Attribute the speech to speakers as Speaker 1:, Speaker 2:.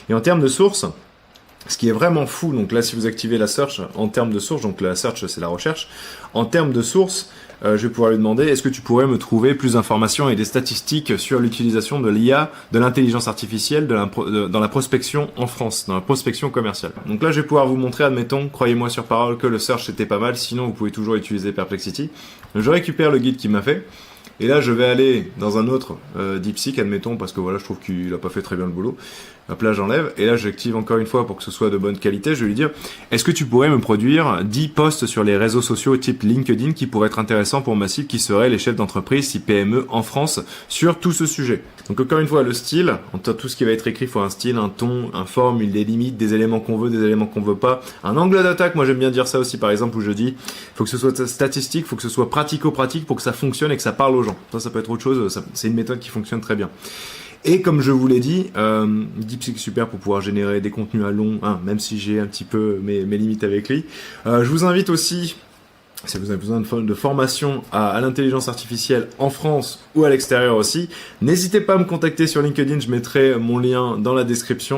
Speaker 1: Et en termes de sources, ce qui est vraiment fou, donc là si vous activez la search en termes de source, donc la search c'est la recherche, en termes de source, je vais pouvoir lui demander est-ce que tu pourrais me trouver plus d'informations et des statistiques sur l'utilisation de l'IA, de l'intelligence artificielle dans la prospection en France, dans la prospection commerciale. Donc là je vais pouvoir vous montrer, admettons, croyez-moi sur parole que le search était pas mal, sinon vous pouvez toujours utiliser Perplexity. Je récupère le guide qu'il m'a fait. Et là, je vais aller dans un autre DeepSeek, admettons, parce que voilà, je trouve qu'il a pas fait très bien le boulot. Hop là, j'enlève. Et là, j'active encore une fois pour que ce soit de bonne qualité. Je vais lui dire, est-ce que tu pourrais me produire 10 posts sur les réseaux sociaux type LinkedIn qui pourraient être intéressants pour ma cible, qui seraient les chefs d'entreprise, si PME en France, sur tout ce sujet. Donc encore une fois, le style, entre tout ce qui va être écrit, il faut un style, un ton, un forme, des limites, des éléments qu'on veut, des éléments qu'on veut pas. Un angle d'attaque, moi j'aime bien dire ça aussi, par exemple, où je dis, faut que ce soit statistique, faut que ce soit pratico-pratique pour que ça fonctionne et que ça parle aux gens. Ça peut être autre chose, c'est une méthode qui fonctionne très bien. Et comme je vous l'ai dit, DeepSeek super pour pouvoir générer des contenus à long, hein, même si j'ai un petit peu mes limites avec lui. Je vous invite aussi, si vous avez besoin de formation à l'intelligence artificielle en France ou à l'extérieur aussi, n'hésitez pas à me contacter sur LinkedIn, je mettrai mon lien dans la description.